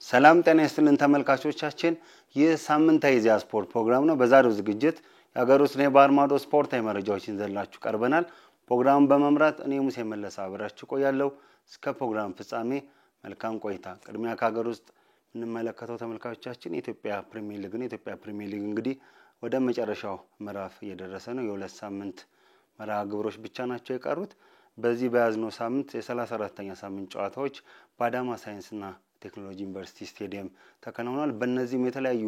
ሰላም ጤና ይስጥልን ተመልካቾቻችን ይህ ሳምንታዊ የኢዜአ ስፖርት ፕሮግራም ነው። በዛሬው ዝግጅት የሀገር ውስጥና የባህር ማዶ ስፖርታዊ መረጃዎችን ይዘንላችሁ ቀርበናል። ፕሮግራሙን በመምራት እኔ ሙሴ መለሰ አብራችሁ ቆያለሁ። እስከ ፕሮግራም ፍጻሜ መልካም ቆይታ። ቅድሚያ ከሀገር ውስጥ እንመለከተው ተመልካቾቻችን የኢትዮጵያ ፕሪሚየር ሊግ እንግዲህ ወደ መጨረሻው ምዕራፍ እየደረሰ ነው። የሁለት ሳምንት መርሃ ግብሮች ብቻ ናቸው የቀሩት። በዚህ በያዝነው ሳምንት የ34ኛ ሳምንት ጨዋታዎች በአዳማ ሳይንስና ቴክኖሎጂ ዩኒቨርሲቲ ስቴዲየም ተከናውኗል። በእነዚህም የተለያዩ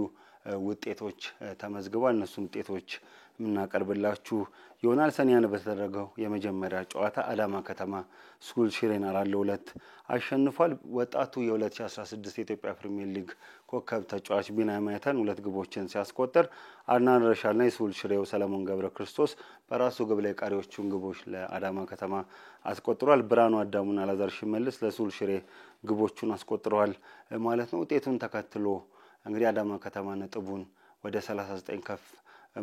ውጤቶች ተመዝግበዋል። እነሱም ውጤቶች የምናቀርብላችሁ ይሆናል። ሰኔ አንድ በተደረገው የመጀመሪያ ጨዋታ አዳማ ከተማ ስኩል ሽሬን 4-2 አሸንፏል። ወጣቱ የ2016 የኢትዮጵያ ፕሪሚየር ሊግ ኮከብ ተጫዋች ቢናያም አይተን 2 ግቦችን ሲያስቆጥር አድናን ረሻልና የስኩል ሽሬው ሰለሞን ገብረ ክርስቶስ በራሱ ግብ ላይ ቀሪዎቹን ግቦች ለአዳማ ከተማ አስቆጥሯል። ብርሃኑ አዳሙና አላዛር ሽመልስ ለስኩል ሽሬ ግቦቹን አስቆጥረዋል ማለት ነው። ውጤቱን ተከትሎ እንግዲህ አዳማ ከተማ ነጥቡን ወደ 39 ከፍ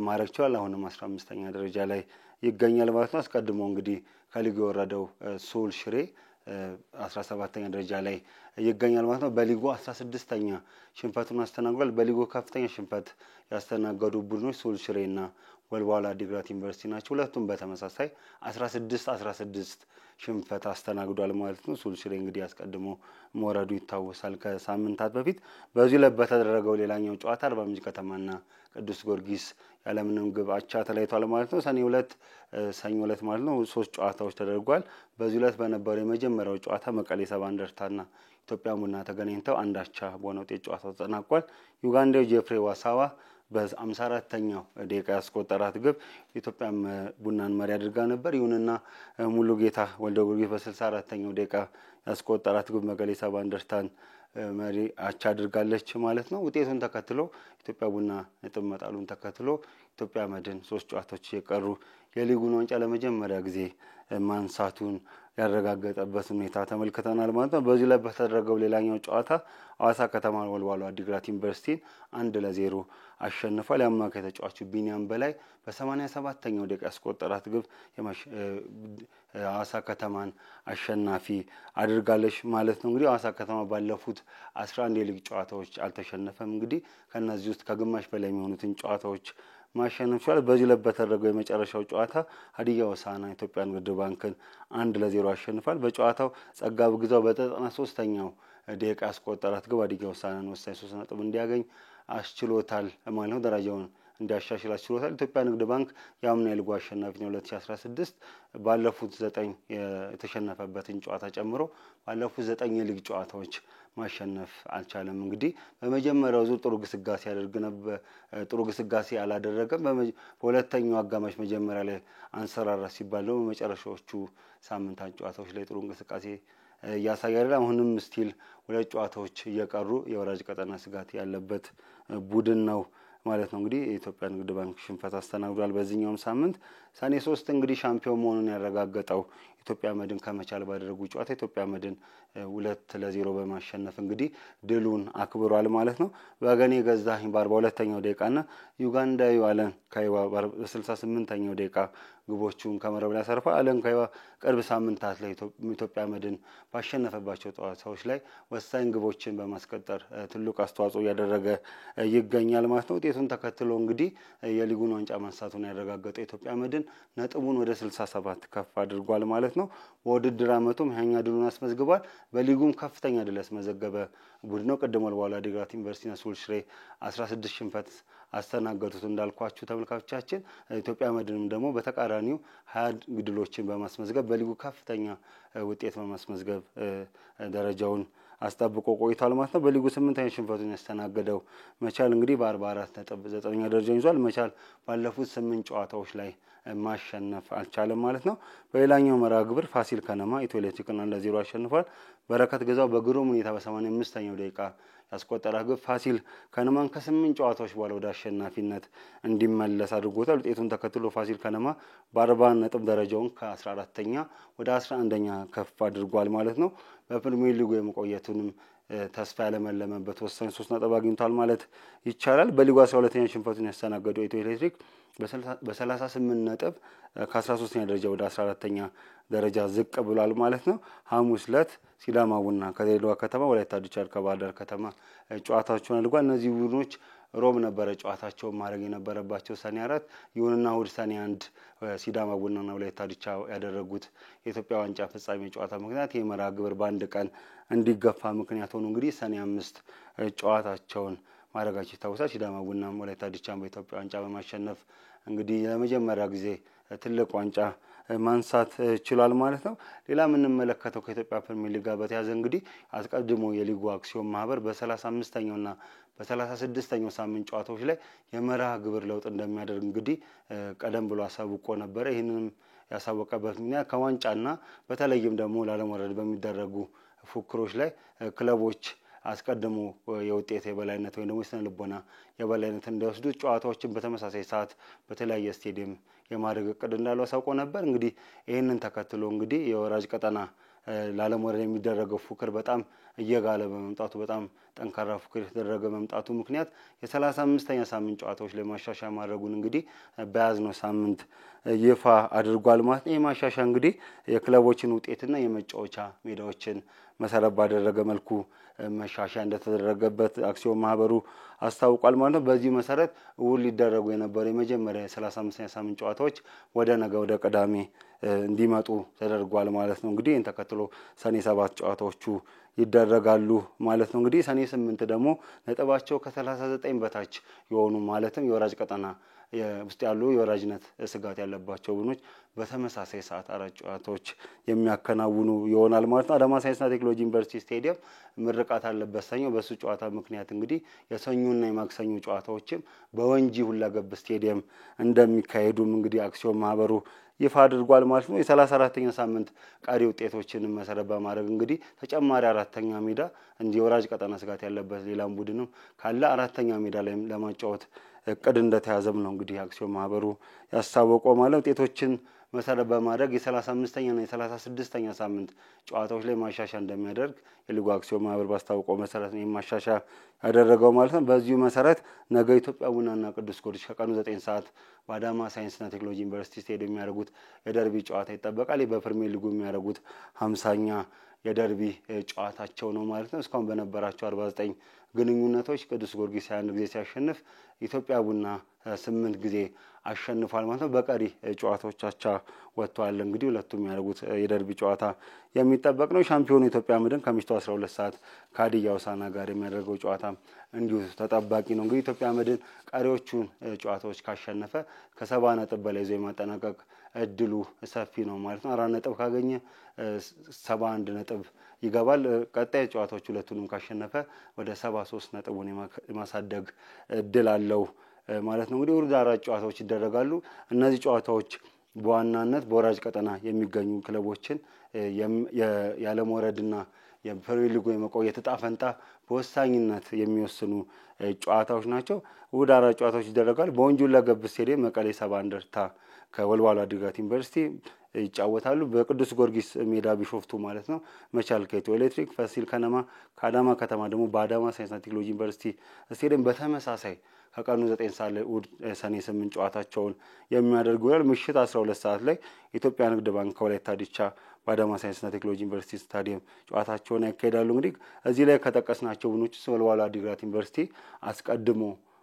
ማድረግ ችሏል። አሁንም 15ኛ ደረጃ ላይ ይገኛል ማለት ነው። አስቀድሞ እንግዲህ ከሊጉ የወረደው ስኩል ሽሬ 17ኛ ደረጃ ላይ ይገኛል ማለት ነው። በሊጉ 16ኛ ሽንፈቱን አስተናግዷል። በሊጉ ከፍተኛ ሽንፈት ያስተናገዱ ቡድኖች ስኩል ሽሬና ወልዋሎ ዓዲግራት ዩኒቨርሲቲ ናቸው። ሁለቱም በተመሳሳይ 16 ሽንፈት አስተናግዷል ማለት ነው። ስኩል ሽሬ እንግዲህ አስቀድሞ መውረዱ ይታወሳል ከሳምንታት በፊት። በዚህ ላይ በተደረገው ሌላኛው ጨዋታ አርባ ምንጭ ከተማና ቅዱስ ጊዮርጊስ ያለምንም ግብ አቻ ተለያይቷል ማለት ነው። ሰኞ ዕለት ማለት ነው 3 ጨዋታዎች ተደርጓል። በዚህ ዕለት በነበረው የመጀመሪያው ጨዋታ መቀሌ ሰባ እንደርታና ኢትዮጵያ ቡና ተገናኝተው አንድ አቻ በሆነ ውጤት ጨዋታው ተጠናቋል። ዩጋንዳው ጄፍሬ ዋሳዋ በ54ኛው ደቂቃ ያስቆጠራት ግብ ኢትዮጵያ ቡናን መሪ አድርጋ ነበር። ይሁንና ሙሉጌታ ወልደ ጊዮርጊስ በ64ኛው ደቂቃ ያስቆጠራት ግብ መቀሌ ሰባ እንደርታን መሪ አቻ አድርጋለች ማለት ነው። ውጤቱን ተከትሎ ኢትዮጵያ ቡና ነጥብ መጣሉን ተከትሎ ኢትዮጵያ መድን 3 ጨዋታዎች የቀሩ የሊጉን ዋንጫ ለመጀመሪያ ጊዜ ማንሳቱን ያረጋገጠበት ሁኔታ ተመልክተናል ማለት ነው። በዚህ ላይ በተደረገው ሌላኛው ጨዋታ ሐዋሳ ከተማ ወልዋሎ ዓዲግራት ዩኒቨርሲቲን 1-0 አሸንፏል። የአማካይ ተጫዋቹ ቢኒያም በላይ በ87ኛው ደቂቃ ያስቆጠራት ግብ ሐዋሳ ከተማን አሸናፊ አድርጋለች ማለት ነው። እንግዲህ ሐዋሳ ከተማ ባለፉት 11 የሊግ ጨዋታዎች አልተሸነፈም። እንግዲህ ከነዚህ ውስጥ ከግማሽ በላይ የሚሆኑትን ጨዋታዎች ማሸነፍ ችሏል። በዚህ ላይ በተደረገው የመጨረሻው ጨዋታ ሀዲያ ሆሳዕና ኢትዮጵያ ንግድ ባንክን 1-0 አሸንፏል። በጨዋታው ጸጋብ ግዛው በ93ኛው ደቂቃ ያስቆጠራት ግብ ሀዲያ ሆሳዕናን ወሳኝ 3 ነጥብ እንዲያገኝ አስችሎታል ማለት ነው። ደረጃውን እንዲያሻሽል አስችሎታል። ኢትዮጵያ ንግድ ባንክ የአምና የሊጉ አሸናፊ ነው 2016 ባለፉት 9 የተሸነፈበትን ጨዋታ ጨምሮ ባለፉት 9 የሊግ ጨዋታዎች ማሸነፍ አልቻለም። እንግዲህ በመጀመሪያው ዙር ጥሩ ግስጋሴ አላደረገም። በሁለተኛው አጋማሽ መጀመሪያ ላይ አንሰራራ ሲባል ነው በመጨረሻዎቹ ሳምንታት ጨዋታዎች ላይ ጥሩ እንቅስቃሴ ያሳያል። አሁንም ስቲል 2 ጨዋታዎች እየቀሩ የወራጅ ቀጠና ስጋት ያለበት ቡድን ነው ማለት ነው። እንግዲህ የኢትዮጵያ ንግድ ባንክ ሽንፈት አስተናግዷል። በዚህኛውም ሳምንት ሰኔ 3 እንግዲህ ሻምፒዮን መሆኑን ያረጋገጠው ኢትዮጵያ መድን ከመቻል ባደረጉ ጨዋታ ኢትዮጵያ መድን 2-0 በማሸነፍ እንግዲህ ድሉን አክብሯል ማለት ነው። በገኔ ገዛኸኝ በ42ኛው ደቂቃና ዩጋንዳዊው አለን ካይዋ በ68ኛው ደቂቃ ግቦቹን ከመረብ ላይ አሰርፏል። አለን ካይዋ ቅርብ ሳምንታት ላይ ኢትዮጵያ መድን ባሸነፈባቸው ጨዋታዎች ላይ ወሳኝ ግቦችን በማስቆጠር ትልቅ አስተዋጽኦ እያደረገ ይገኛል ማለት ነው። ውጤቱን ተከትሎ እንግዲህ የሊጉን ዋንጫ ማንሳቱን ያረጋገጠው ኢትዮጵያ መድን ነጥቡን ወደ 67 ከፍ አድርጓል ማለት ነው። በውድድር ዓመቱም ያኛ ድሉን አስመዝግቧል። በሊጉም ከፍተኛ ድል ያስመዘገበ ቡድን ነው። ቀደም ወልዋሎ ዓዲግራት ዩኒቨርሲቲና ስኩል ሽሬ 16 ሽንፈት አስተናገዱት እንዳልኳችሁ ተመልካቾቻችን። ኢትዮጵያ መድንም ደግሞ በተቃራኒው 20 ድሎችን በማስመዝገብ በሊጉ ከፍተኛ ውጤት በማስመዝገብ ደረጃውን አስጠብቆ ቆይቷል ማለት ነው። በሊጉ 8ኛ ሽንፈቱን ያስተናገደው መቻል እንግዲህ በ44 ነጥብ 9ኛ ደረጃን ይዟል። መቻል ባለፉት 8 ጨዋታዎች ላይ ማሸነፍ አልቻለም ማለት ነው። በሌላኛው መርሃ ግብር ፋሲል ከነማ ኢትዮ ኤሌክትሪክን 1-0 አሸንፏል። በረከት ገዛው በግሩም ሁኔታ በ85ኛው ደቂቃ ያስቆጠራት ግብ ፋሲል ከነማን ከ8 ጨዋታዎች በኋላ ወደ አሸናፊነት እንዲመለስ አድርጎታል። ውጤቱን ተከትሎ ፋሲል ከነማ በ40 ነጥብ ደረጃውን ከ14ኛ ወደ 11ኛ ከፍ አድርጓል ማለት ነው። በፕሪሚየር ሊጉ የመቆየቱንም ተስፋ ያለመለመበት ወሳኝ 3 ነጥብ አግኝቷል ማለት ይቻላል። በሊጉ 12ኛ ሽንፈቱን ያስተናገደው ኢትዮ ኤሌክትሪክ በ38 ነጥብ ከ13ኛ ደረጃ ወደ 14ኛ ደረጃ ዝቅ ብሏል ማለት ነው። ሐሙስ ዕለት ሲዳማ ቡና ከድሬዳዋ ከተማ፣ ወላይታ ዲቻ ከባህር ዳር ከተማ ጨዋታቸውን አድርጓል። እነዚህ ቡድኖች ሮብ ነበረ ጨዋታቸውን ማድረግ የነበረባቸው ሰኔ 4። ይሁንና እሁድ ሰኔ 1 ሲዳማ ቡናና ወላይታ ዲቻ ያደረጉት የኢትዮጵያ ዋንጫ ፍጻሜ ጨዋታ ምክንያት የመርሃ ግብር በአንድ ቀን እንዲገፋ ምክንያት ሆኖ እንግዲህ ሰኔ 5 ጨዋታቸውን ማድረጋቸው ይታወሳል። ሲዳማ ቡናም ወላይታ ዲቻም በኢትዮጵያ ዋንጫ በማሸነፍ እንግዲህ ለመጀመሪያ ጊዜ ትልቅ ዋንጫ ማንሳት ችሏል ማለት ነው። ሌላ የምንመለከተው ከኢትዮጵያ ፕሪሚየር ሊግ ጋር በተያያዘ እንግዲህ አስቀድሞ የሊጉ አክሲዮን ማህበር በ35ኛውና በ36ኛው ሳምንት ጨዋታዎች ላይ የመርሃ ግብር ለውጥ እንደሚያደርግ እንግዲህ ቀደም ብሎ አሳውቆ ነበረ። ይህንንም ያሳወቀበት ምክንያት ከዋንጫና በተለይም ደግሞ ላለመውረድ በሚደረጉ ፉክክሮች ላይ ክለቦች አስቀድሞ የውጤት የበላይነት ወይም ደግሞ የስነ ልቦና የበላይነት እንዲወስዱ ጨዋታዎችን በተመሳሳይ ሰዓት በተለያየ ስቴዲየም የማድረግ እቅድ እንዳለው አሳውቆ ነበር። እንግዲህ ይህንን ተከትሎ እንግዲህ የወራጅ ቀጠና ላለመውረድ የሚደረገው ፉክክር በጣም እየጋለ በመምጣቱ በጣም ጠንካራ ፉክክር የተደረገ መምጣቱ ምክንያት የ35ኛ ሳምንት ጨዋታዎች ላይ ማሻሻያ ማድረጉን እንግዲህ በያዝነው ሳምንት ይፋ አድርጓል ማለት ነው። ይህ ማሻሻያ እንግዲህ የክለቦችን ውጤትና የመጫወቻ ሜዳዎችን መሰረት ባደረገ መልኩ መሻሻያ እንደተደረገበት አክሲዮን ማህበሩ አስታውቋል ማለት ነው። በዚህ መሰረት እሁድ ሊደረጉ የነበሩ የመጀመሪያ የ35ኛ ሳምንት ጨዋታዎች ወደ ነገ ወደ ቅዳሜ እንዲመጡ ተደርጓል ማለት ነው። እንግዲህ ይህን ተከትሎ ሰኔ 7 ጨዋታዎቹ ይደረጋሉ ማለት ነው። እንግዲህ ሰኔ 8 ደግሞ ነጥባቸው ከ39 በታች የሆኑ ማለትም የወራጅ ቀጠና ውስጥ ያሉ የወራጅነት ስጋት ያለባቸው ቡድኖች በተመሳሳይ ሰዓት 4 ጨዋታዎች የሚያከናውኑ ይሆናል ማለት ነው። አዳማ ሳይንስና ቴክኖሎጂ ዩኒቨርሲቲ ስቴዲየም ምርቃት አለበት ሰኞ። በሱ ጨዋታ ምክንያት እንግዲህ የሰኞና የማክሰኞ ጨዋታዎችም በወንጂ ሁለገብ ስቴዲየም እንደሚካሄዱም እንግዲህ አክሲዮን ማህበሩ ይፋ አድርጓል ማለት ነው። የ34ኛ ሳምንት ቀሪ ውጤቶችን መሰረት በማድረግ እንግዲህ ተጨማሪ 4ኛ ሜዳ እንጂ የወራጅ ቀጠና ስጋት ያለበት ሌላም ቡድንም ካለ 4ኛ ሜዳ ላይ ለማጫወት እቅድ እንደተያዘም ነው እንግዲህ አክሲዮን ማህበሩ ያሳወቀው ማለት ውጤቶችን መሰረት በማድረግ የ35ኛና የ36ኛ ሳምንት ጨዋታዎች ላይ ማሻሻያ እንደሚያደርግ የሊጉ አክሲዮን ማህበር ባስታወቀው መሰረት ነው ማሻሻያ ያደረገው ማለት ነው። በዚሁ መሰረት ነገ ኢትዮጵያ ቡናና ቅዱስ ጊዮርጊስ ከቀኑ 9 ሰዓት በአዳማ ሳይንስና ቴክኖሎጂ ዩኒቨርሲቲ ስቴዲየም የሚያደርጉት የደርቢ ጨዋታ ይጠበቃል። በፕሪሚየር ሊጉ የሚያደርጉት 50ኛ የደርቢ ጨዋታቸው ነው ማለት ነው። እስካሁን በነበራቸው 49 ግንኙነቶች ቅዱስ ጊዮርጊስ 21 ጊዜ ሲያሸንፍ ኢትዮጵያ ቡና 8 ጊዜ አሸንፏል ማለት ነው። በቀሪ ጨዋታዎቻቻ ወጥቷል። እንግዲህ ሁለቱም ያደርጉት የደርቢ ጨዋታ የሚጠበቅ ነው። ሻምፒዮኑ ኢትዮጵያ መድን ከምሽቱ 12 ሰዓት ከሀዲያ ሆሳዕና ጋር የሚያደርገው ጨዋታ እንዲሁ ተጠባቂ ነው። እንግዲህ ኢትዮጵያ መድን ቀሪዎቹን ጨዋታዎች ካሸነፈ ከ70 ነጥብ በላይ ይዞ የማጠናቀቅ እድሉ ሰፊ ነው ማለት ነው። 4 ነጥብ ካገኘ 71 ነጥብ ይገባል። ቀጣይ ጨዋታዎች ሁለቱንም ካሸነፈ ወደ 73 ነጥቡን የማሳደግ እድል አለው ማለት ነው። እንግዲህ ወደ 4 ጨዋታዎች ይደረጋሉ። እነዚህ ጨዋታዎች በዋናነት በወራጅ ቀጠና የሚገኙ ክለቦችን ያለመውረድና የፕሪሚየር ሊጉ የመቆየት ዕጣ ፈንታ በወሳኝነት የሚወስኑ ጨዋታዎች ናቸው። ወደ 4 ጨዋታዎች ይደረጋሉ። በወንጂ ሁለገብ ስቴዲየም መቀሌ ሰባ እንደርታ ከወልዋሎ ዓዲግራት ዩኒቨርሲቲ ይጫወታሉ። በቅዱስ ጊዮርጊስ ሜዳ ቢሾፍቱ ማለት ነው መቻል ከኢትዮ ኤሌክትሪክ፣ ፋሲል ከነማ ከአዳማ ከተማ ደግሞ በአዳማ ሳይንስና ቴክኖሎጂ ዩኒቨርሲቲ ስቴዲየም በተመሳሳይ ከቀኑ 9 ሰዓት ላይ ሰኔ 8 ጨዋታቸውን የሚያደርጉ ይሆናል። ምሽት 12 ሰዓት ላይ ኢትዮጵያ ንግድ ባንክ ከወላይታ ዲቻ በአዳማ ሳይንስና ቴክኖሎጂ ዩኒቨርሲቲ ስታዲየም ጨዋታቸውን ያካሂዳሉ። እንግዲህ እዚህ ላይ ከጠቀስናቸው ቡድኖች ወልዋሎ ዓዲግራት ዩኒቨርሲቲ አስቀድሞ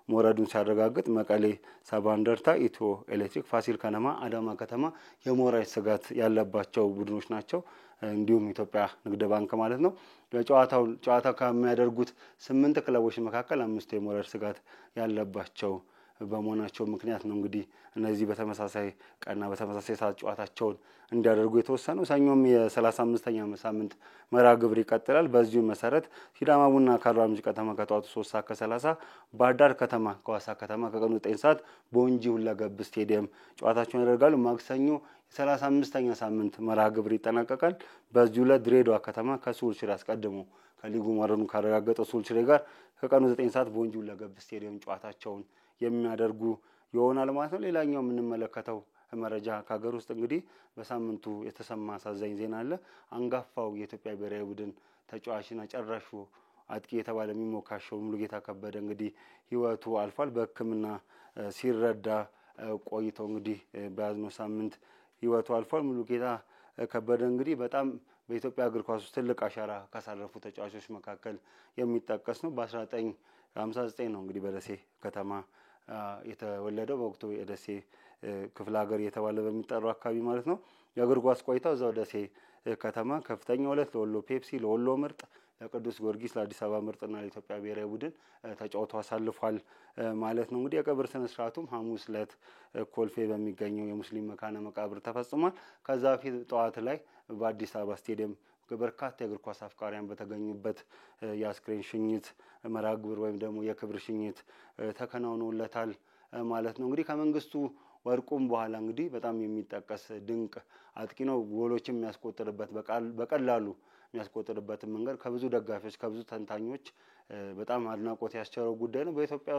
መውረዱን ሲያረጋግጥ መቀሌ ሰባ እንደርታ፣ ኢትዮ ኤሌክትሪክ፣ ፋሲል ከነማ፣ አዳማ ከተማ የመውረድ ስጋት ያለባቸው ቡድኖች ናቸው። እንዲሁም ኢትዮጵያ ንግድ ባንክ ማለት ነው። ጨዋታ ከሚያደርጉት 8 ክለቦች መካከል 5 የመውረድ ስጋት ያለባቸው በመሆናቸው ምክንያት ነው እንግዲህ እነዚህ በተመሳሳይ ቀንና በተመሳሳይ ሰዓት ጨዋታቸውን እንዲያደርጉ የተወሰነው። ሰኞም የ35ኛ ሳምንት መርሃ ግብር ይቀጥላል። በዚሁ መሰረት ሲዳማ ቡና ከአርባ ምንጭ ከተማ ከጠዋቱ 3 ሰዓት ከ30፣ ባህር ዳር ከተማ ከሐዋሳ ከተማ ከቀኑ 9 ሰዓት በወንጂ ሁለገብ ስቴዲየም ጨዋታቸውን ያደርጋሉ። ማክሰኞ የ35ኛ ሳምንት መርሃ ግብር ይጠናቀቃል። በዚሁ ዕለት ድሬዳዋ ከተማ ከሱል ሽሬ አስቀድሞ ከሊጉ መውረዱን ካረጋገጠው ሱል ሽሬ ጋር ከቀኑ 9 ሰዓት በወንጂ ሁለገብ ስቴዲየም ጨዋታቸውን የሚያደርጉ ይሆናል ማለት ነው። ሌላኛው የምንመለከተው መረጃ ከሀገር ውስጥ እንግዲህ በሳምንቱ የተሰማ አሳዛኝ ዜና አለ። አንጋፋው የኢትዮጵያ ብሔራዊ ቡድን ተጫዋችና ጨራሹ አጥቂ የተባለ የሚሞካሸው ሙሉጌታ ከበደ እንግዲህ ሕይወቱ አልፏል። በሕክምና ሲረዳ ቆይተው እንግዲህ በያዝነው ሳምንት ህይወቱ አልፏል። ሙሉጌታ ከበደ እንግዲህ በጣም በኢትዮጵያ እግር ኳስ ውስጥ ትልቅ አሻራ ካሳረፉ ተጫዋቾች መካከል የሚጠቀስ ነው። በ1959 ነው እንግዲህ በደሴ ከተማ የተወለደው። በወቅቱ የደሴ ክፍለ ሀገር እየተባለ በሚጠራው አካባቢ ማለት ነው። የእግር ኳስ ቆይታው እዛው ደሴ ከተማ ከፍተኛ ሁለት ለወሎ ፔፕሲ፣ ለወሎ ምርጥ፣ ለቅዱስ ጊዮርጊስ፣ ለአዲስ አበባ ምርጥና ለኢትዮጵያ ብሔራዊ ቡድን ተጫውቶ አሳልፏል ማለት ነው። እንግዲህ የቀብር ስነ ስርዓቱም ሐሙስ ዕለት ኮልፌ በሚገኘው የሙስሊም መካነ መቃብር ተፈጽሟል። ከዛ በፊት ጠዋት ላይ በአዲስ አበባ ስቴዲየም በርካታ የእግር ኳስ አፍቃሪያን በተገኙበት የአስክሬን ሽኝት መርሃ ግብር ወይም ደግሞ የክብር ሽኝት ተከናውኖለታል ማለት ነው። እንግዲህ ከመንግስቱ ወርቁም በኋላ እንግዲህ በጣም የሚጠቀስ ድንቅ አጥቂ ነው። ጎሎችም የሚያስቆጥርበት በቀላሉ የሚያስቆጥርበትን መንገድ ከብዙ ደጋፊዎች ከብዙ ተንታኞች በጣም አድናቆት ያስቸረው ጉዳይ ነው። በኢትዮጵያ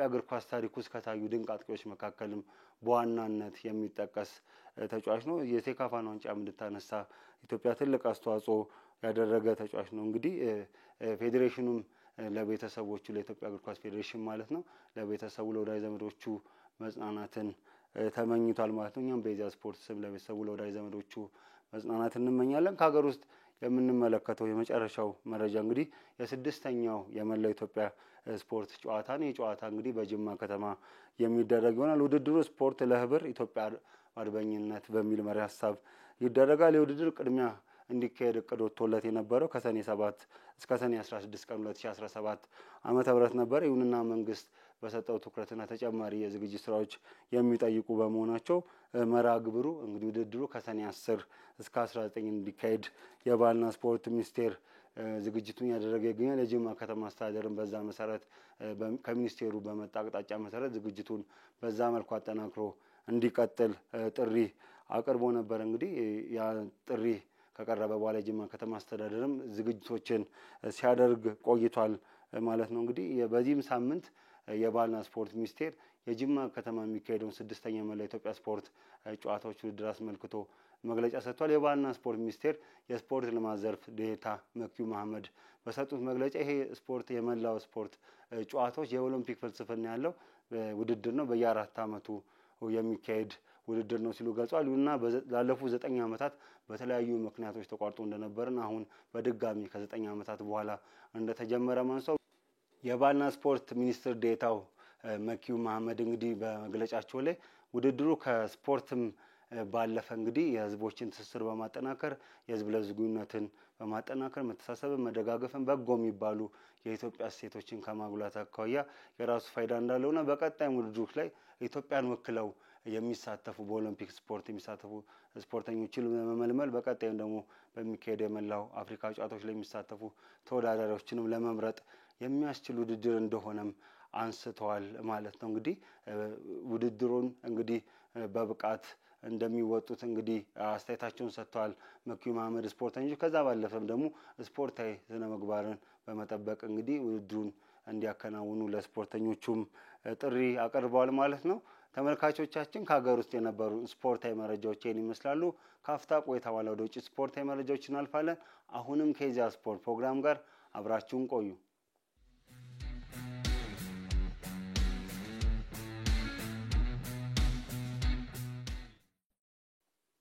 እግር ኳስ ታሪክ ውስጥ ከታዩ ድንቅ አጥቂዎች መካከልም በዋናነት የሚጠቀስ ተጫዋች ነው። የሴካፋን ዋንጫም እንድታነሳ ኢትዮጵያ ትልቅ አስተዋጽኦ ያደረገ ተጫዋች ነው። እንግዲህ ፌዴሬሽኑም ለቤተሰቦቹ ለኢትዮጵያ እግር ኳስ ፌዴሬሽን ማለት ነው ለቤተሰቡ ለወዳጅ ዘመዶቹ መጽናናትን ተመኝቷል ማለት ነው። እኛም በኢዜአ ስፖርት ስም ለቤተሰቡ ለወዳጅ ዘመዶቹ መጽናናትን እንመኛለን። ከሀገር ውስጥ የምንመለከተው የመጨረሻው መረጃ እንግዲህ የስድስተኛው የመላው ኢትዮጵያ ስፖርት ጨዋታ ነው። የጨዋታ እንግዲህ በጅማ ከተማ የሚደረግ ይሆናል። ውድድሩ ስፖርት ለህብር ኢትዮጵያ አርበኝነት በሚል መሪ ሀሳብ ይደረጋል። የውድድር ቅድሚያ እንዲካሄድ እቅድ ወጥቶለት የነበረው ከሰኔ 7 እስከ ሰኔ 16 ቀን 2017 ዓመተ ምህረት ነበር። ይሁንና መንግስት በሰጠው ትኩረትና ተጨማሪ የዝግጅት ስራዎች የሚጠይቁ በመሆናቸው መርሃ ግብሩ እንግዲህ ውድድሩ ከሰኔ 10 እስከ 19 እንዲካሄድ የባህልና ስፖርት ሚኒስቴር ዝግጅቱን ያደረገ ይገኛል። የጅማ ከተማ አስተዳደርን በዛ መሰረት ከሚኒስቴሩ በመጣ አቅጣጫ መሰረት ዝግጅቱን በዛ መልኩ አጠናክሮ እንዲቀጥል ጥሪ አቅርቦ ነበር። እንግዲህ ያ ጥሪ ከቀረበ በኋላ የጅማ ከተማ አስተዳደርም ዝግጅቶችን ሲያደርግ ቆይቷል ማለት ነው። እንግዲህ በዚህም ሳምንት የባህልና ስፖርት ሚኒስቴር የጅማ ከተማ የሚካሄደውን ስድስተኛ የመላው ኢትዮጵያ ስፖርት ጨዋታዎች ውድድር አስመልክቶ መግለጫ ሰጥቷል። የባህልና ስፖርት ሚኒስቴር የስፖርት ልማት ዘርፍ ዴኤታ መኪዩ መሐመድ በሰጡት መግለጫ ይሄ ስፖርት የመላው ስፖርት ጨዋታዎች የኦሎምፒክ ፍልስፍና ያለው ውድድር ነው፣ በየ4 ዓመቱ የሚካሄድ ውድድር ነው ሲሉ ገልጿል። እና ላለፉት 9 ዓመታት በተለያዩ ምክንያቶች ተቋርጦ እንደነበርና አሁን በድጋሚ ከ9 ዓመታት በኋላ እንደተጀመረ ማንሳው የባህልና ስፖርት ሚኒስትር ዴኤታው መኪዩ መሐመድ እንግዲህ በመግለጫቸው ላይ ውድድሩ ከስፖርትም ባለፈ እንግዲህ የህዝቦችን ትስስር በማጠናከር የህዝብ ለህዝብ ግንኙነትን በማጠናከር መተሳሰብን፣ መደጋገፍን፣ በጎ የሚባሉ የኢትዮጵያ እሴቶችን ከማጉላት አኳያ የራሱ ፋይዳ እንዳለውና በቀጣይ ውድድሮች ላይ ኢትዮጵያን ወክለው የሚሳተፉ በኦሎምፒክ ስፖርት የሚሳተፉ ስፖርተኞችን ለመመልመል በቀጣይም ደግሞ በሚካሄደው የመላው አፍሪካ ጨዋታዎች ላይ የሚሳተፉ ተወዳዳሪዎችንም ለመምረጥ የሚያስችል ውድድር እንደሆነም አንስተዋል ማለት ነው። እንግዲህ ውድድሩን እንግዲህ በብቃት እንደሚወጡት እንግዲህ አስተያየታቸውን ሰጥተዋል መኪዩ መሐመድ ስፖርተኞች። ከዛ ባለፈም ደግሞ ስፖርታዊ ስነ ምግባርን በመጠበቅ እንግዲህ ውድድሩን እንዲያከናውኑ ለስፖርተኞቹም ጥሪ አቀርበዋል ማለት ነው። ተመልካቾቻችን ከሀገር ውስጥ የነበሩ ስፖርታዊ መረጃዎች ይህን ይመስላሉ። ካፍታ ቆይታ በኋላ ወደ ውጭ ስፖርታዊ መረጃዎች እናልፋለን። አሁንም ከኢዜአ ስፖርት ፕሮግራም ጋር አብራችሁን ቆዩ።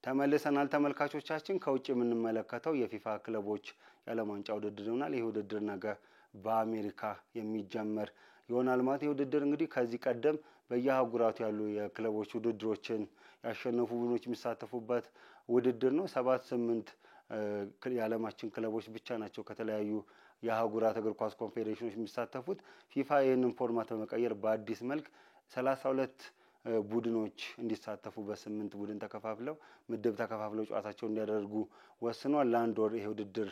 ተመልሰናል ተመልካቾቻችን። ከውጭ የምንመለከተው የፊፋ ክለቦች የዓለም ዋንጫ ውድድር ይሆናል። ይህ ውድድር ነገ በአሜሪካ የሚጀመር ይሆናል ማለት ነው። ውድድር እንግዲህ ከዚህ ቀደም በየአህጉራቱ ያሉ የክለቦች ውድድሮችን ያሸነፉ ቡድኖች የሚሳተፉበት ውድድር ነው። 7-8 የዓለማችን ክለቦች ብቻ ናቸው ከተለያዩ የአህጉራት እግር ኳስ ኮንፌዴሬሽኖች የሚሳተፉት። ፊፋ ይህንን ፎርማት በመቀየር በአዲስ መልክ 32 ቡድኖች እንዲሳተፉ በ8 ቡድን ተከፋፍለው ምድብ ተከፋፍለው ጨዋታቸውን እንዲያደርጉ ወስኗል። ለአንድ ወር ይሄ ውድድር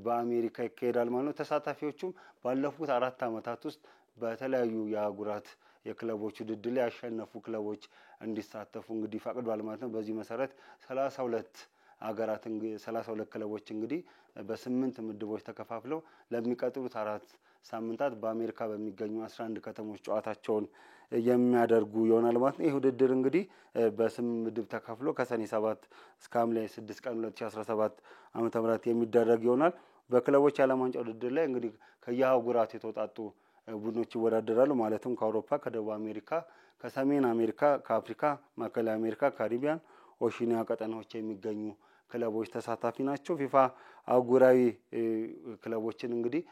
በአሜሪካ ይካሄዳል ማለት ነው። ተሳታፊዎቹም ባለፉት 4 ዓመታት ውስጥ በተለያዩ የአህጉራት የክለቦች ውድድር ላይ ያሸነፉ ክለቦች እንዲሳተፉ እንግዲህ ፈቅዷል ማለት ነው። በዚህ መሰረት 32 ክለቦች እንግዲህ በ8 ምድቦች ተከፋፍለው ለሚቀጥሉት 4 ሳምንታት በአሜሪካ በሚገኙ 11 ከተሞች ጨዋታቸውን የሚያደርጉ ይሆናል ማለት ነው። ይህ ውድድር እንግዲህ በ8 ምድብ ተከፍሎ ከሰኔ 7 እስከ ሐምሌ 6 ቀን 2017 ዓ.ም የሚደረግ ይሆናል። በክለቦች የዓለም ዋንጫ ውድድር ላይ እንግዲህ ከየአህጉራት የተውጣጡ ቡድኖች ይወዳደራሉ። ማለትም ከአውሮፓ፣ ከደቡብ አሜሪካ፣ ከሰሜን አሜሪካ፣ ከአፍሪካ፣ ማዕከላዊ አሜሪካ፣ ካሪቢያን፣ ኦሺኒያ ቀጠናዎች የሚገኙ ክለቦች ተሳታፊ ናቸው። ፊፋ አህጉራዊ ክለቦችን እንግዲህ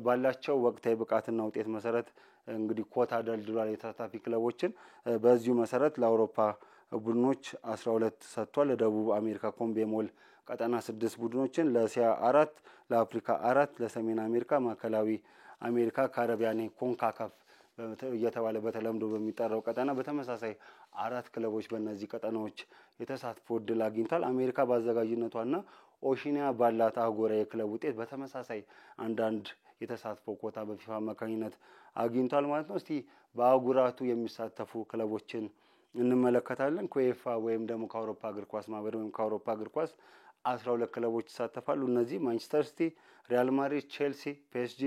ባላቸው ወቅታዊ ብቃትና ውጤት መሰረት እንግዲህ ኮታ ደልድሏል የተሳታፊ ክለቦችን። በዚሁ መሰረት ለአውሮፓ ቡድኖች 12 ሰጥቷል። ለደቡብ አሜሪካ ኮንሜቦል ቀጠና 6 ቡድኖችን፣ ለእስያ 4፣ ለአፍሪካ 4፣ ለሰሜን አሜሪካ፣ ማዕከላዊ አሜሪካ፣ ካሪቢያን ኮንካካፍ እየተባለ በተለምዶ በሚጠራው ቀጠና በተመሳሳይ 4 ክለቦች በእነዚህ ቀጠናዎች የተሳትፎ እድል አግኝቷል። አሜሪካ በአዘጋጅነቷና ኦሺኒያ ባላት አህጉራዊ የክለብ ውጤት በተመሳሳይ አንዳንድ የተሳትፎ ኮታ በፊፋ አማካኝነት አግኝቷል ማለት ነው። እስቲ በአህጉራቱ የሚሳተፉ ክለቦችን እንመለከታለን። ከዩኤፋ ወይም ደግሞ ከአውሮፓ እግር ኳስ ማህበር ወይም ከአውሮፓ እግር ኳስ 12 ክለቦች ይሳተፋሉ። እነዚህ ማንቸስተር ሲቲ፣ ሪያል ማድሪድ፣ ቼልሲ፣ ፒኤስጂ፣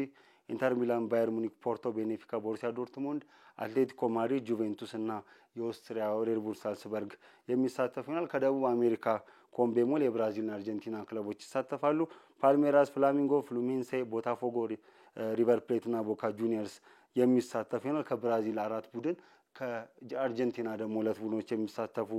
ኢንተር ሚላን፣ ባየር ሙኒክ፣ ፖርቶ፣ ቤኔፊካ፣ ቦሩሲያ ዶርትሙንድ፣ አትሌቲኮ ማድሪድ፣ ጁቬንቱስ እና የኦስትሪያ ሬድ ቡል ሳልስበርግ የሚሳተፉ ይሆናል። ከደቡብ አሜሪካ ኮንሜቦል የብራዚልና አርጀንቲና ክለቦች ይሳተፋሉ። ፓልሜራስ፣ ፍላሚንጎ፣ ፍሉሚንሴ፣ ቦታፎጎ፣ ሪቨር ፕሌት እና ቦካ ጁኒየርስ የሚሳተፉ ይሆናል። ከብራዚል 4 ቡድን ከአርጀንቲና ደግሞ 2 ቡድኖች የሚሳተፉ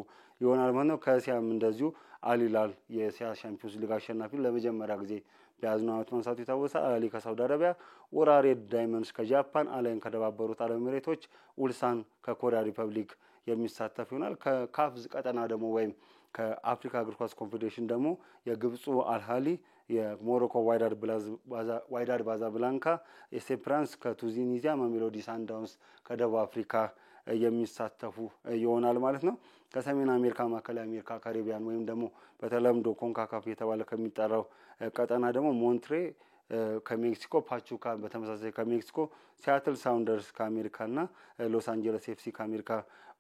ይሆናል ማለት ነው። ከእስያም እንደዚሁ አልሂላል የእስያ ሻምፒዮንስ ሊግ አሸናፊ ለመጀመሪያ ጊዜ በያዝነው ዓመት ማንሳቱ ይታወሳል። አልአህሊ ከሳውዲ አረቢያ፣ ኡራሬድ ዳይመንድስ ከጃፓን፣ አላይን ከተባበሩት አረብ ኤሚሬቶች፣ ኡልሳን ከኮሪያ ሪፐብሊክ የሚሳተፍ ይሆናል። ከካፍ ቀጠና ደግሞ ወይም ከአፍሪካ እግር ኳስ ኮንፌዴሬሽን ደግሞ የግብፁ አልአህሊ፣ የሞሮኮ ዋይዳድ ባዛብላንካ፣ ኤስፔራንስ ከቱኒዚያ፣ ማሜሎዲ ሳንዳውንስ ከደቡብ አፍሪካ የሚሳተፉ ይሆናል ማለት ነው። ከሰሜን አሜሪካ፣ ማዕከላዊ አሜሪካ፣ ካሪቢያን ወይም ደግሞ በተለምዶ ኮንካካፍ የተባለ ከሚጠራው ቀጠና ደግሞ ሞንትሬ ከሜክሲኮ፣ ፓቹካ በተመሳሳይ ከሜክሲኮ፣ ሲያትል ሳውንደርስ ከአሜሪካና ሎስ አንጀለስ ኤፍሲ ከአሜሪካ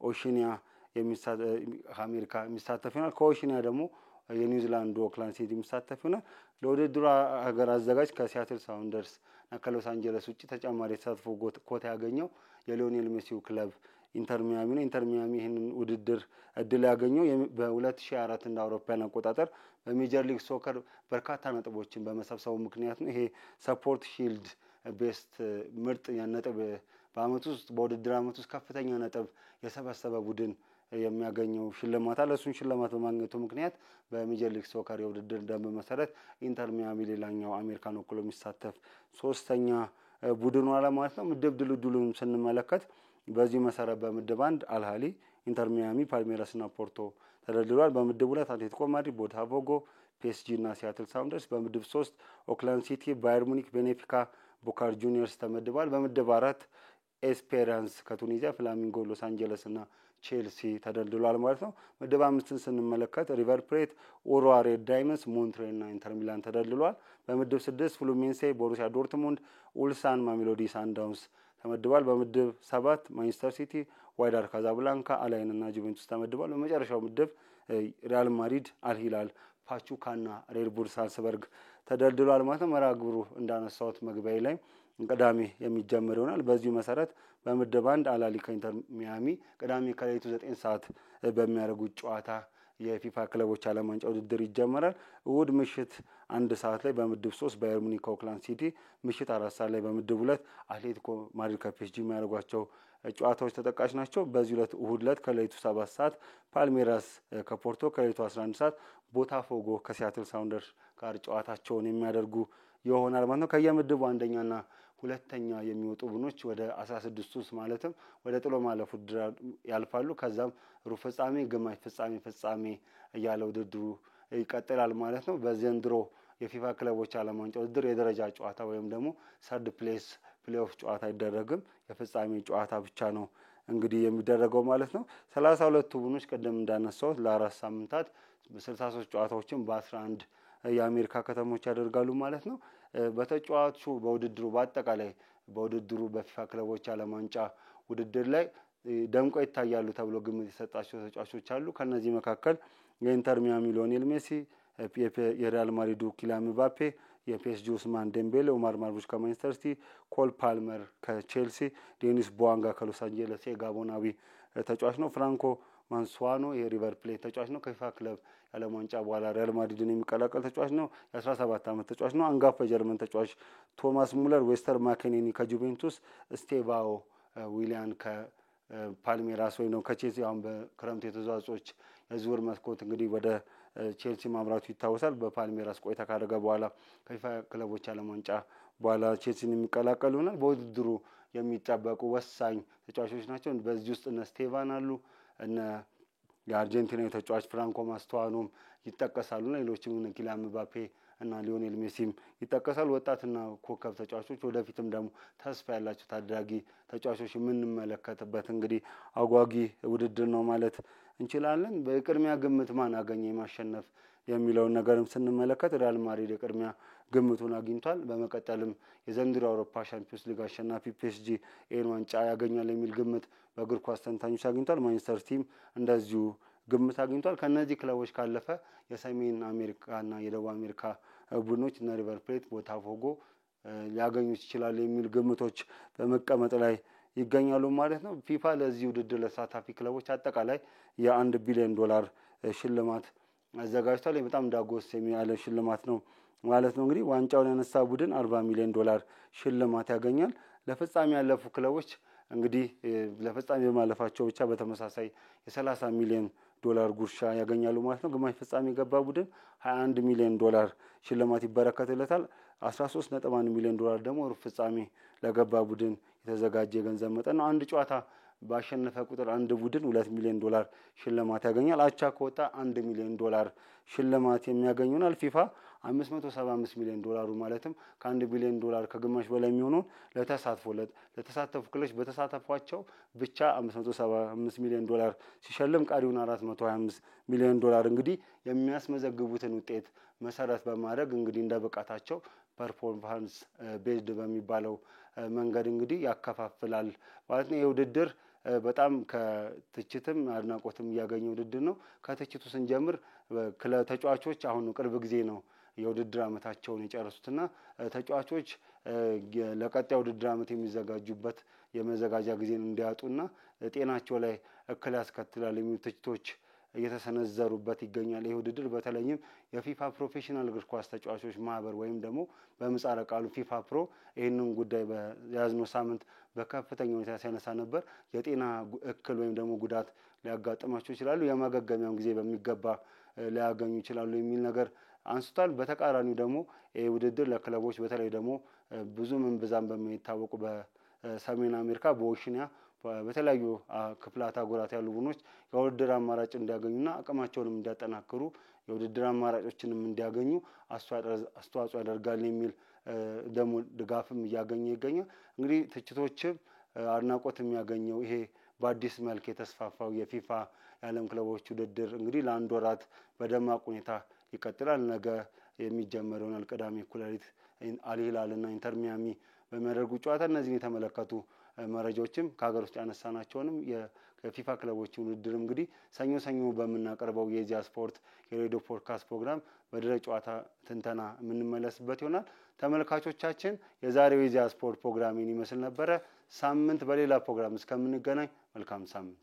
ኦሺኒያ የሚሳተፍ ይሆናል። ከኦሺኒያ ደግሞ የኒውዚላንዱ ኦክላንድ ሲቲ የሚሳተፍ ይሆናል። ለውድድሩ ሀገር አዘጋጅ ከሲያትል ሳውንደርስ እና ከሎስ አንጀለስ ውጭ ተጨማሪ የተሳትፎ ኮታ ያገኘው የሊዮኔል ሜሲው ክለብ ኢንተር ሚያሚ ነው። ኢንተር ሚያሚ ይህንን ውድድር እድል ያገኘው በ2004 እንደ አውሮፓውያን አቆጣጠር በሜጀር ሊግ ሶከር በርካታ ነጥቦችን በመሰብሰቡ ምክንያት ነው። ይሄ ሰፖርት ሺልድ ቤስት ምርጥ ነጥብ በአመት ውስጥ በውድድር አመት ውስጥ ከፍተኛ ነጥብ የሰበሰበ ቡድን የሚያገኘው ሽልማት አለ። እሱን ሽልማት በማግኘቱ ምክንያት በሜጀር ሊግ ሶከር የውድድር ደንብ መሰረት ኢንተር ሚያሚ ሌላኛው አሜሪካን ወክሎ የሚሳተፍ 3ኛ ቡድኑ አለ ማለት ነው። ምድብ ድልድሉን ስንመለከት በዚህ መሰረት በምድብ 1 አልአህሊ፣ ኢንተር ሚያሚ፣ ፓልሜራስ እና ፖርቶ ተደልድሏል። በምድብ 2 አትሌቲኮ ማድሪድ፣ ቦታፎጎ፣ ፒኤስጂ እና ሲያትል ሳውንደርስ። በምድብ 3 ኦክላንድ ሲቲ፣ ባየር ሙኒክ፣ ቤኔፊካ፣ ቦካ ጁኒየርስ ተመድቧል። በምድብ 4 ኤስፔራንስ ከቱኒዚያ፣ ፍላሚንጎ፣ ሎስ አንጀለስ እና ቼልሲ ተደልድሏል ማለት ነው። ምድብ 5ን ስንመለከት ሪቨር ፕሌት፣ ኡራሬድ ዳይመንድስ፣ ሞንትሬ እና ኢንተር ሚላን ተደልድሏል። በምድብ 6 ፍሉሚንሴ፣ ቦሩሲያ ዶርትሙንድ፣ ኡልሳን፣ ማሜሎዲ ሳንዳውንስ ተመድቧል። በምድብ 7 ማንቸስተር ሲቲ፣ ዋይዳድ ካዛብላንካ፣ አላይን እና ጁቬንቱስ ተመድቧል። በመጨረሻው ምድብ ሪያል ማድሪድ፣ አልሂላል፣ ፓቹካና ሬድ ቡል ሳልስበርግ ተደልድሏል ማለት ነው። መርሃ ግብሩ እንዳነሳሁት መግቢያ ላይ ቅዳሜ የሚጀምር ይሆናል። በዚሁ መሰረት በምድብ 1 አልአህሊ ከኢንተር ሚያሚ ቅዳሜ ከሌሊቱ 9 ሰዓት በሚያደርጉት ጨዋታ የፊፋ ክለቦች ዓለም ዋንጫ ውድድር ይጀመራል። እሁድ ምሽት 1 ሰዓት ላይ በምድብ 3 ባየር ሙኒክ ከኦክላንድ ሲቲ፣ ምሽት 4 ሰዓት ላይ በምድብ 2 አትሌቲኮ ማድሪድ ከፒኤስጂ የሚያደርጓቸው ጨዋታዎች ተጠቃሽ ናቸው። በዚህ ዕለት እሁድ ዕለት ከሌሊቱ 7 ሰዓት ፓልሜራስ ከፖርቶ፣ ከሌሊቱ 11 ሰዓት ቦታፎጎ ከሲያትል ሳውንደርስ ጋር ጨዋታቸውን የሚያደርጉ ይሆናል ማለት ነው። ከየምድቡ አንደኛና ሁለተኛ የሚወጡ ቡድኖች ወደ 16 ውስጥ ማለትም ወደ ጥሎ ማለፍ ውድድር ያልፋሉ። ከዛም ሩብ ፍጻሜ፣ ግማሽ ፍጻሜ እያለ ውድድሩ ይቀጥላል ማለት ነው። በዘንድሮ የፊፋ ክለቦች ዓለም ዋንጫ ውድድር የደረጃ ጨዋታ ወይም ደግሞ ሰርድ ፕሌስ ፕሌኦፍ ጨዋታ አይደረግም። የፍጻሜ ጨዋታ ብቻ ነው እንግዲህ የሚደረገው ማለት ነው። 32ቱ ቡድኖች ቀደም እንዳነሳሁት ለ4 ሳምንታት 63 ጨዋታዎችን በ11 የአሜሪካ ከተሞች ያደርጋሉ ማለት ነው። በተጫዋቹ በውድድሩ በአጠቃላይ በውድድሩ በፊፋ ክለቦች ዓለም ዋንጫ ውድድር ላይ ደምቆ ይታያሉ ተብሎ ግምት የሰጣቸው ተጫዋቾች አሉ። ከነዚህ መካከል የኢንተር ሚያሚ ሊዮኔል ሜሲ፣ የሪያል ማድሪዱ ኪሊያን ምባፔ፣ የፒኤስጂ ኡስማን ዴምቤሌ፣ ኡማር ማርሙሽ ከማንቸስተር ሲቲ፣ ኮል ፓልመር ከቼልሲ፣ ዴኒስ ቦዋንጋ ከሎስ አንጀለስ የጋቦናዊ ተጫዋች ነው። ፍራንኮ ማንሱዋኖ የሪቨር ፕሌት ተጫዋች ነው። ከፊፋ ክለብ የዓለም ዋንጫ በኋላ ሪያል ማድሪድን የሚቀላቀል ተጫዋች ነው። የ17 ዓመት ተጫዋች ነው። አንጋፋ የጀርመን ተጫዋች ቶማስ ሙለር፣ ዌስተር ማኬኔኒ ከጁቬንቱስ፣ ስቴቫኦ ዊሊያን ከፓልሜራስ ወይ ነው ከቼልሲ አሁን በክረምት የተዘዋዋጮች የዝውውር መስኮት እንግዲህ ወደ ቼልሲ ማምራቱ ይታወሳል። በፓልሜራስ ቆይታ ካደረገ በኋላ ከፊፋ ክለቦች ዓለም ዋንጫ በኋላ ቼልሲን የሚቀላቀሉ ይሆናል። በውድድሩ የሚጠበቁ ወሳኝ ተጫዋቾች ናቸው። በዚህ ውስጥ እነ ስቴቫን አሉ፣ እነ የአርጀንቲናዊ ተጫዋች ፍራንኮ ማስቱዋኖም ይጠቀሳሉና ሌሎችም እነ ኪሊያን ምባፔ እና ሊዮኔል ሜሲም ይጠቀሳሉ። ወጣትና ኮከብ ተጫዋቾች ወደፊትም ደግሞ ተስፋ ያላቸው ታዳጊ ተጫዋቾች የምንመለከትበት እንግዲህ አጓጊ ውድድር ነው ማለት እንችላለን። በቅድሚያ ግምት ማን አገኘ የማሸነፍ የሚለውን ነገርም ስንመለከት ሪያል ማድሪድ የቅድሚያ ግምቱን አግኝቷል። በመቀጠልም የዘንድሮ አውሮፓ ሻምፒዮንስ ሊግ አሸናፊ ፒኤስጂ ይህን ዋንጫ ያገኛል የሚል ግምት በእግር ኳስ ተንታኞች አግኝቷል። ማንቸስተር ሲቲም እንደዚሁ ግምት አግኝቷል። ከነዚህ ክለቦች ካለፈ የሰሜን አሜሪካና የደቡብ አሜሪካ ቡድኖች እና ሪቨር ፕሌት፣ ቦታፎጎ ሊያገኙት ይችላሉ የሚል ግምቶች በመቀመጥ ላይ ይገኛሉ ማለት ነው። ፊፋ ለዚህ ውድድር ለተሳታፊ ክለቦች አጠቃላይ የ1 ቢሊዮን ዶላር ሽልማት አዘጋጅቷል። በጣም ዳጎስ የሚያለ ሽልማት ነው ማለት ነው። እንግዲህ ዋንጫውን ያነሳ ቡድን 40 ሚሊዮን ዶላር ሽልማት ያገኛል። ለፍጻሜ ያለፉ ክለቦች እንግዲህ ለፍጻሜ በማለፋቸው ብቻ በተመሳሳይ የ30 ሚሊዮን ዶላር ጉርሻ ያገኛሉ ማለት ነው። ግማሽ ፍጻሜ የገባ ቡድን 21 ሚሊዮን ዶላር ሽልማት ይበረከትለታል። 13.1 ሚሊዮን ዶላር ደግሞ ሩብ ፍጻሜ ለገባ ቡድን የተዘጋጀ የገንዘብ መጠን ነው። አንድ ጨዋታ ባሸነፈ ቁጥር አንድ ቡድን 2 ሚሊዮን ዶላር ሽልማት ያገኛል። አቻ ከወጣ 1 ሚሊዮን ዶላር ሽልማት የሚያገኙናል። ፊፋ 575 ሚሊዮን ዶላሩ ማለትም ከ1 ቢሊዮን ዶላር ከግማሽ በላይ የሚሆነውን ለተሳተፉ ክለቦች በተሳተፏቸው ብቻ 575 ሚሊዮን ዶላር ሲሸልም ቀሪውን 425 ሚሊዮን ዶላር እንግዲህ የሚያስመዘግቡትን ውጤት መሰረት በማድረግ እንግዲህ እንደ ብቃታቸው ፐርፎርማንስ ቤዝድ በሚባለው መንገድ እንግዲህ ያከፋፍላል ማለት ነው። የውድድር በጣም ከትችትም አድናቆትም ያገኘ ውድድር ነው። ከትችቱ ስንጀምር ተጫዋቾች አሁን ቅርብ ጊዜ ነው የውድድር ዓመታቸውን የጨረሱትና ተጫዋቾች ለቀጣይ ውድድር ዓመት የሚዘጋጁበት የመዘጋጃ ጊዜን እንዲያጡና ጤናቸው ላይ እክል ያስከትላል የሚሉ ትችቶች እየተሰነዘሩበት ይገኛል። ይህ ውድድር በተለይም የፊፋ ፕሮፌሽናል እግር ኳስ ተጫዋቾች ማህበር ወይም ደግሞ በምህጻረ ቃሉ ፊፋ ፕሮ ይህንን ጉዳይ በያዝነው ሳምንት በከፍተኛ ሁኔታ ሲያነሳ ነበር። የጤና እክል ወይም ደግሞ ጉዳት ሊያጋጥማቸው ይችላሉ፣ የማገገሚያውን ጊዜ በሚገባ ሊያገኙ ይችላሉ የሚል ነገር አንስቷል። በተቃራኒው ደግሞ ይህ ውድድር ለክለቦች በተለይ ደግሞ ብዙም እምብዛም በሚታወቁ በሰሜን አሜሪካ በኦሽኒያ በተለያዩ ክፍላት አህጉራት ያሉ ቡድኖች የውድድር አማራጭ እንዲያገኙና አቅማቸውንም እንዲያጠናክሩ የውድድር አማራጮችንም እንዲያገኙ አስተዋጽኦ ያደርጋል የሚል ደግሞ ድጋፍም እያገኘ ይገኛል። እንግዲህ ትችቶችም አድናቆት የሚያገኘው ይሄ በአዲስ መልክ የተስፋፋው የፊፋ የዓለም ክለቦች ውድድር እንግዲህ ለአንድ ወራት በደማቅ ሁኔታ ይቀጥላል። ነገ የሚጀመር ይሆናል። ቅዳሜ እኩለ ሌሊት አል ሂላልና ኢንተር ሚያሚ በሚያደርጉ ጨዋታ እነዚህን የተመለከቱ መረጃዎችም ከሀገር ውስጥ ያነሳናቸውንም የፊፋ ክለቦች ውድድር እንግዲህ ሰኞ በምናቀርበው የኢዜአ ስፖርት የሬዲዮ ፖድካስት ፕሮግራም በድረ ጨዋታ ትንተና የምንመለስበት ይሆናል። ተመልካቾቻችን የዛሬው የኢዜአ ስፖርት ፕሮግራም ይመስል ነበረ። ሳምንት በሌላ ፕሮግራም እስከምንገናኝ መልካም ሳምንት።